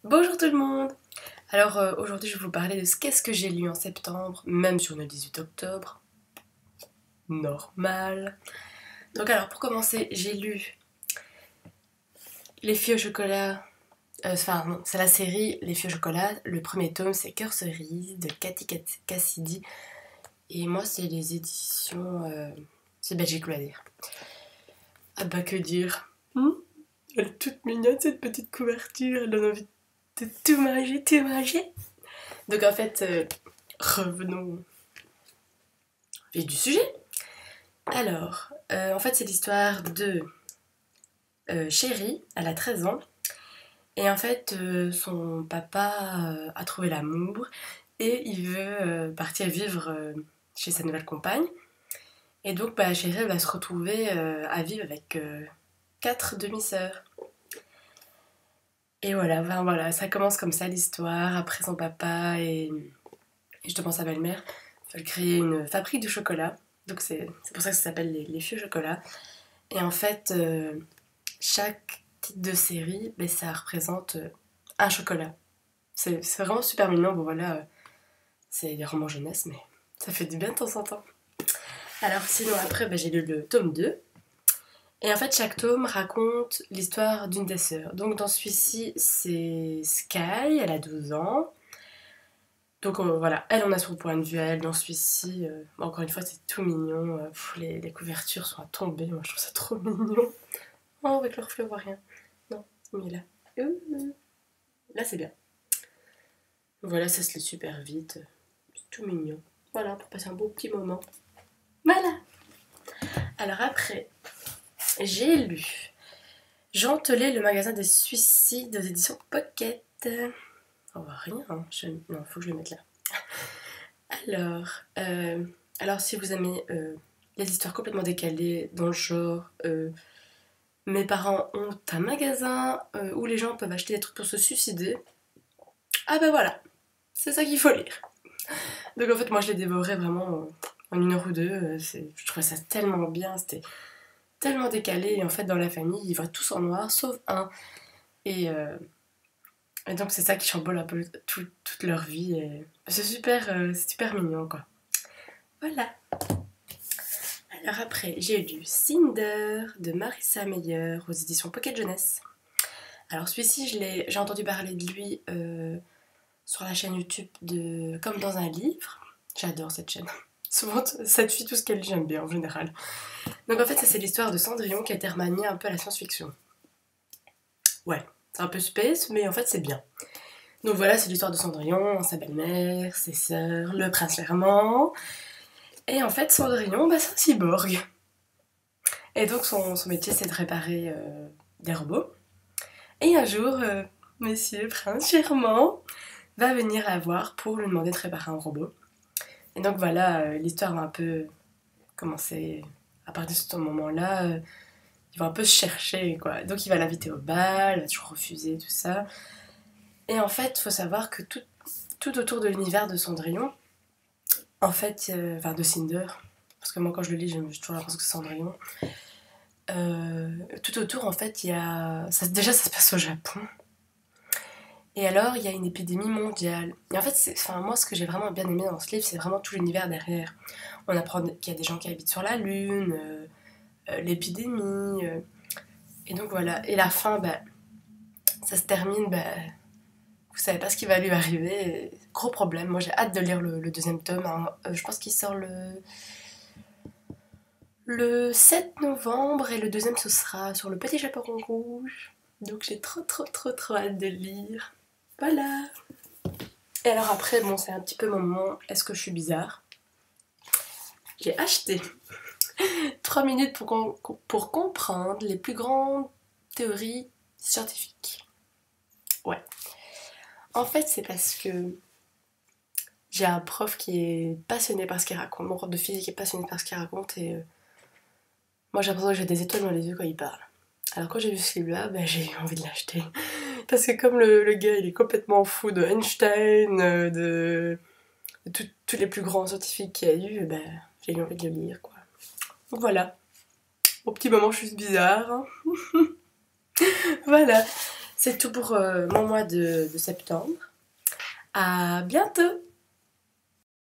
Bonjour tout le monde. Alors aujourd'hui je vais vous parler de ce qu'est-ce que j'ai lu en septembre, même si on est le 18 octobre. Normal. Donc alors pour commencer, j'ai lu Les filles au chocolat. Enfin non, c'est la série Les filles au chocolat. Le premier tome c'est Cœur cerise de Cathy Cassidy. Et moi c'est les éditions... c'est Belgique, on va dire. Ah bah que dire. Elle est toute mignonne cette petite couverture, elle donne envie de tout manger, tout manger. Donc en fait, revenons au vif du sujet. Alors, en fait, c'est l'histoire de Chérie, elle a 13 ans, et en fait, son papa a trouvé l'amour, et il veut partir vivre chez sa nouvelle compagne. Et donc, bah, Chérie va se retrouver à vivre avec 4 demi-sœurs. Et voilà, ben voilà, ça commence comme ça l'histoire. Après son papa et justement sa belle-mère veulent créer une fabrique de chocolat. Donc c'est pour ça que ça s'appelle les filles au chocolat. Et en fait, chaque titre de série, ben, ça représente un chocolat. C'est vraiment super mignon. Bon voilà, c'est des romans jeunesse, mais ça fait du bien de temps en temps. Alors sinon après, ben, j'ai lu le tome 2. Et en fait, chaque tome raconte l'histoire d'une des sœurs. Donc dans celui-ci, c'est Sky, elle a 12 ans. Donc voilà, elle on a son point de vue, elle dans celui-ci, encore une fois c'est tout mignon, les couvertures sont à tomber, moi je trouve ça trop mignon. Oh, avec leur fleur, rien. Non, c'est mieux là. Là c'est bien. Voilà, ça se lit super vite, c'est tout mignon. Voilà, pour passer un beau petit moment. Voilà. Alors après, j'ai lu Jean Telet, le magasin des suicides aux éditions Pocket. On voit rien, hein. Non, faut que je le mette là. Alors, alors si vous aimez les histoires complètement décalées, dans le genre mes parents ont un magasin où les gens peuvent acheter des trucs pour se suicider, ah ben voilà, c'est ça qu'il faut lire. Donc en fait moi je l'ai dévoré vraiment en une heure ou deux, je trouvais ça tellement bien, c'était tellement décalé, et en fait dans la famille ils voient tous en noir sauf un, et, euh, et donc c'est ça qui chamboule un peu toute leur vie, et c'est super mignon quoi. Voilà. Alors après, j'ai lu Cinder de Marissa Meyer aux éditions Pocket Jeunesse. Alors celui-ci, j'ai entendu parler de lui sur la chaîne YouTube de Comme dans un livre. J'adore cette chaîne. Souvent, ça suit tout ce qu'elle dit, j'aime bien en général. Donc en fait, ça c'est l'histoire de Cendrillon qui a été remaniée un peu à la science-fiction. Ouais, c'est un peu space, mais en fait c'est bien. Donc voilà, c'est l'histoire de Cendrillon, sa belle-mère, ses sœurs, le prince charmant. Et en fait, Cendrillon, bah, c'est un cyborg. Et donc son métier c'est de réparer des robots. Et un jour, Monsieur Prince Charmant va venir la voir pour lui demander de réparer un robot. Et donc voilà, l'histoire va un peu commencer à partir de ce moment-là. Il va un peu se chercher, quoi. Donc il va l'inviter au bal, elle va toujours refuser, tout ça. Et en fait, il faut savoir que tout autour de l'univers de Cendrillon, en fait, enfin de Cinder, parce que moi quand je le lis, j'ai toujours l'impression que c'est Cendrillon. Tout autour, en fait, il y a... déjà, ça se passe au Japon. Et alors, il y a une épidémie mondiale. Et en fait, enfin, moi, ce que j'ai vraiment bien aimé dans ce livre, c'est vraiment tout l'univers derrière. On apprend qu'il y a des gens qui habitent sur la Lune, l'épidémie. Et donc voilà. Et la fin, bah, ça se termine, bah, vous savez pas ce qui va lui arriver. Et gros problème. Moi, j'ai hâte de lire le deuxième tome, hein. Je pense qu'il sort le 7 novembre, et le deuxième, ce sera sur le Petit Chaperon Rouge. Donc j'ai trop hâte de le lire. Voilà. Et alors après, bon, c'est un petit peu mon moment, est-ce que je suis bizarre? J'ai acheté 3 minutes pour comprendre les plus grandes théories scientifiques. Ouais. En fait, c'est parce que j'ai un prof qui est passionné par ce qu'il raconte. Mon prof de physique est passionné par ce qu'il raconte, et moi j'ai l'impression que j'ai des étoiles dans les yeux quand il parle. Alors quand j'ai vu ce livre-là, bah, j'ai eu envie de l'acheter. Parce que comme le gars, il est complètement fou de Einstein, de tous les plus grands scientifiques qu'il y a eu, bah, j'ai eu envie de le lire, quoi. Donc voilà. Au petit moment, je suis bizarre, hein. Voilà. C'est tout pour mon mois de septembre. À bientôt!